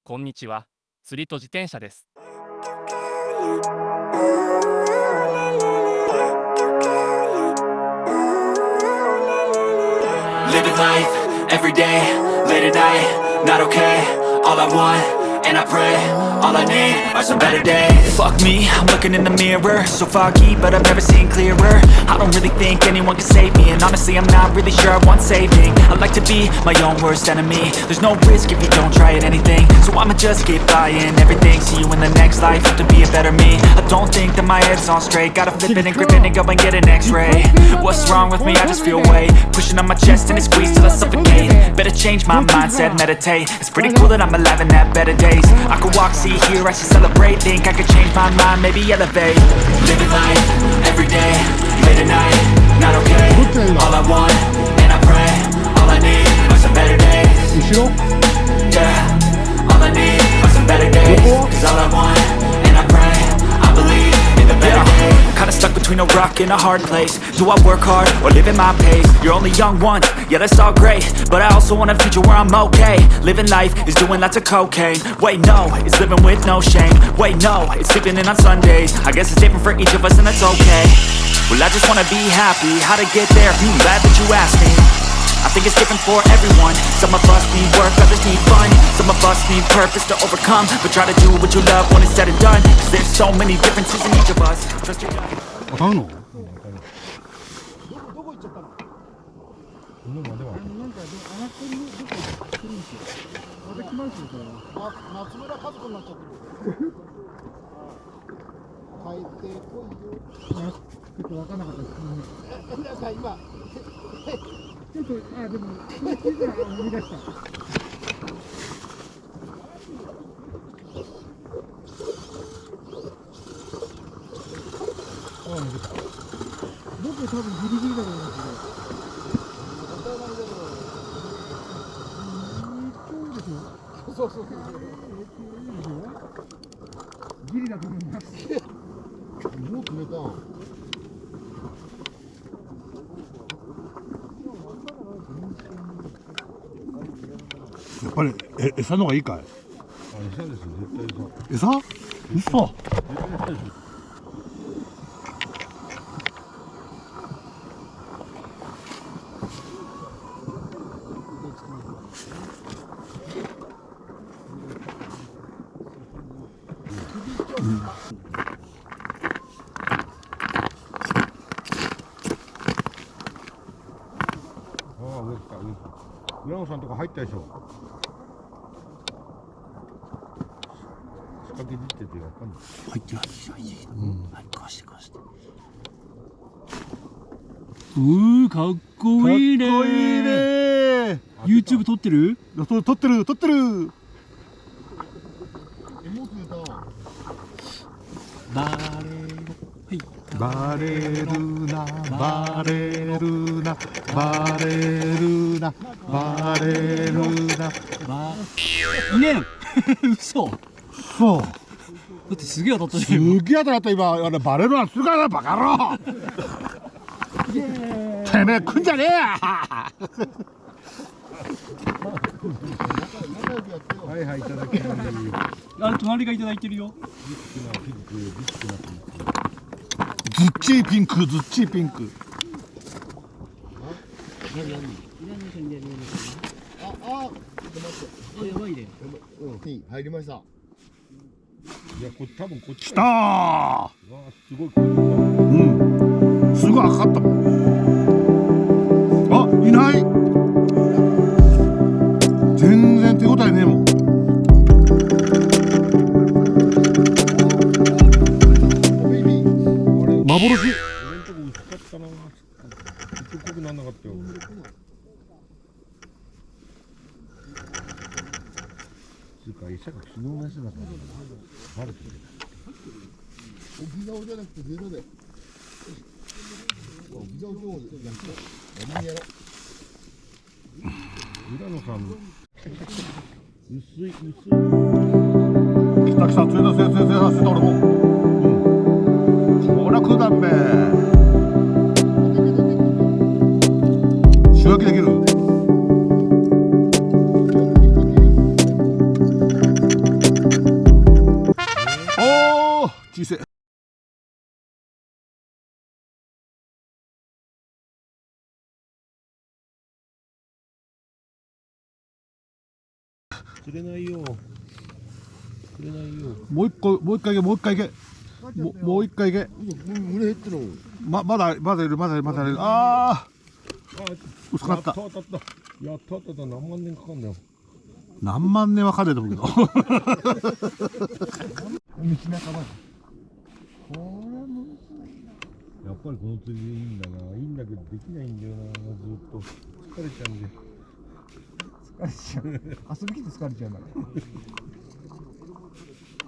こんにちは。釣りと自転車です。Living life, every day, late at night, not okay. All I want, and I pray, all I need are some better days. Fuck me, I'm looking in the mirror, so foggy, but I've never seen clearer. I don't really think anyone can save me, and honestly I'm not really sure I want saving. I like to be my own worst enemy. There's no risk if you don't try at anything, so I'ma just keep buying everything. See you in the next life, have to be a better me. I don't think that my head's on straight, gotta flip it and grip it and go and get an x-ray. What's wrong with me? I just feel weight pushing on my chest and it squeezes till I suffocate. Better change my mindset, meditate. It's pretty cool that I'm alive and have better days. I could walk, see, hear, I should celebrate. Think I could change my mind, maybe elevate. Living life, every day, late at night, not okay. All I want, and I pray, all I need are some better days. Yeah, all I need are some better days. Cause all I want, and I pray, I believe in the better days. Kinda stuck between a rock and a hard place. Do I work hard or live at my pace? You're only young once, yeah that's all great, but I also want a future where I'm okay. Living life is doing lots of cocaine. Wait no, it's living with no shame. Wait no, it's sleeping in on Sundays. I guess it's different for each of us and that's okay. Well I just wanna be happy, how to get there? Glad that you asked me. I think it's different for everyone. Some of us need work, others need fun. Some of us need purpose to overcome. But try to do what you love when it's said and done. Cause there's so many differences in each of us. Trust your gut. 買うの？どこ行っちゃったの？なんか上がってるどこ行ってるんですよ。また来ますよこれ。松村和子になっちゃってる。帰ってこいよ。ちょっと分かんなかったです。皆さん今ちょっとでも思い出した。僕多分ギリギリだと思いますけど。そうそう。ギリだと思います。もう決めた。やっぱり餌の方がいいかい？餌ですよ、絶対餌？嘘。浦野さんとか入ったでしょ。仕掛け出ててわかんない。入ってない。はい、貸して。かっこいいね。かっこいいね。YouTube 撮ってる？撮ってる。バレるな。いねん。嘘。そう。だってすげえ当たったね。すげえ当たった今。バレるなするからなバカ野郎。てめえ来んじゃねえや。はいいただきます。隣がいただいてるよ。ズッチーピンク。やばいね。入りました。いや多分こっち。来たー。すごい。すごい赤かったもん。あ、いない。全然手応えねえもん。幻。俺んとこ薄かったな。結局濃くなんなかったよ。つうか餌が昨日の餌だからバレてる。沖縄じゃなくてゼロで。沖縄今日やって何やろ。浦野さん薄い。来た釣れた先生させた俺も。ほら食うだんべ。仕分けできる。釣れないよ。釣れないよ。もう一回いけ、もう一回いけ。もう一回いけ。胸減ってるの。まだいる。ああ。薄くなった。やった何万年かかんだよ。何万年はかかると思うけど。道半ばだ。やっぱりこの釣りでいいんだな。いいんだけどできないんだよな。ずっと疲れちゃうんで。疲れちゃう。遊びきって疲れちゃうんだね。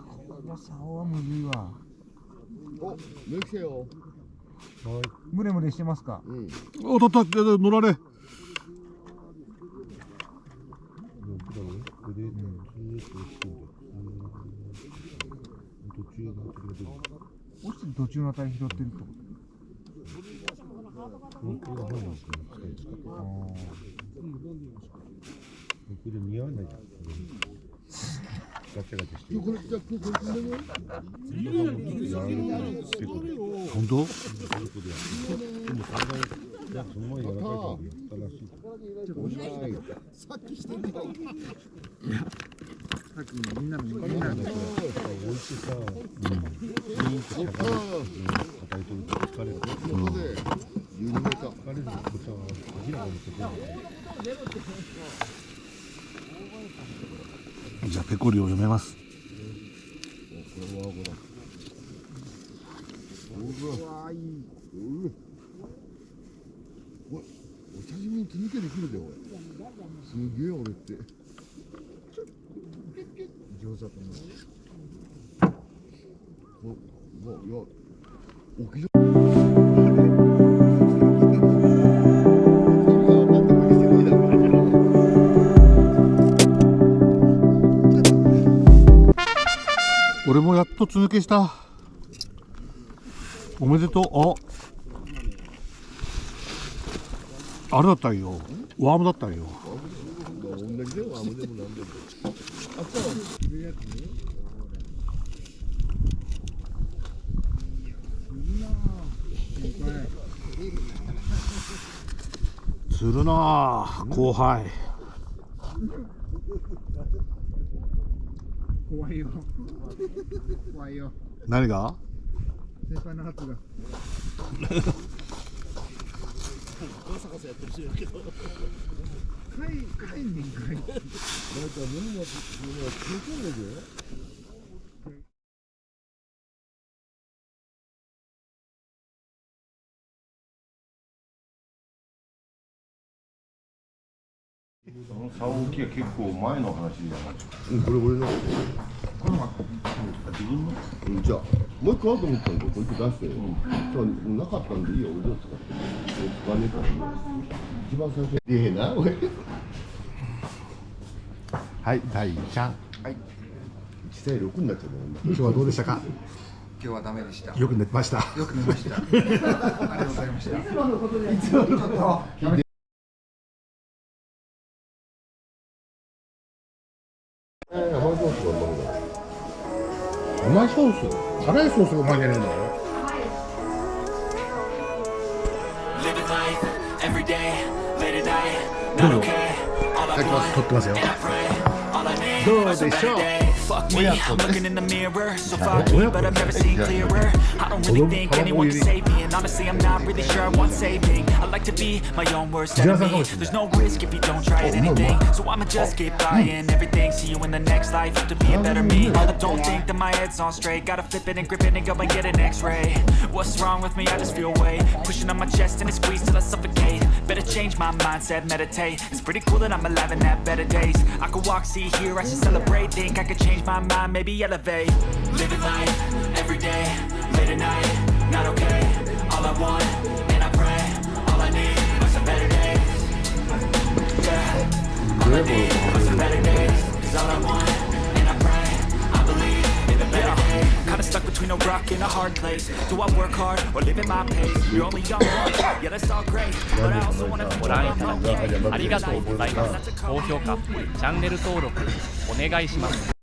この竿はむずいわ。お、抜きてよ。はい。ムレムレしてますか。おとっと乗られ。これでずーっと落ちてんだよ。途中の釣りが出る。落ちてる途中のあたり拾ってるってこと。これが本なんですね。これ似合わないじゃん。ガチャガチャしてる。これじゃこれ本当？でもその前にやらかいからやったらしい。さっきしてんだよ。さっきみんなの置いてさ、ピーンとしゃがんで叩いてると疲れる。疲れるとさ、明らかにしてくる。じゃあペコリを読めます。お茶じみに手抜けできるで、おい。すげえ俺って。上手だと思う。いや、置き場。俺もやっとつ抜けした。おめでとう。あれだったんよ。ワームだったんよ。同じでもワームでもなんでも。釣るなあ、後輩。怖いよ。怖いよ。何が？先輩のハツが。帰んねんかい。なんか物も消えてんだけど。その竿置きは結構前の話じゃない。これ俺の。自分の。じゃあもう一個あると思ったんで、こいつ出して。じゃあなかったんでいいよ、俺を使って。使わねえからね。一番最初。な、おい。はい、大ちゃん。はい。1対6になっちゃうね。今日はどうでしたか？今日はダメでした。よく寝ました。よく寝ました。ありがとうございました。いつものことで。いつものこと。甘いソース、辛いソースがうまいんじゃねえんだよ。どうぞ。いただきます。撮ってますよ。どうでしょう。Fuck me, I'm looking in the mirror, so foggy, but I've never seen clearer. I don't really think anyone can save me, and honestly, I'm not really sure I want saving. I like to be my own worst enemy. There's no risk if you don't try at anything, so I'ma just keep buying everything. See you in the next life, have to be a better me. I don't think that my head's on straight. Gotta flip it and grip it and go and get an X-ray. What's wrong with me? I just feel weight pushing on my chest and it squeezes till I suffocate. Better change my mindset, meditate. It's pretty cool that I'm alive and have better days. I could walk, see, hear, I should celebrate. Think I could change my mind, maybe elevate. Living life, every day, late at night, not okay. All I want, and I pray, all I need are some better days. Yeah, all I need are some better days. Cause all I want, and I pray, I believe in the better days. Kinda stuck between a rock and a hard place. Do I work hard or live at my pace? You're only young once, yeah that's all great, but I also wanna ご覧いただきありがとうございます。高評価、チャンネル登録お願いします。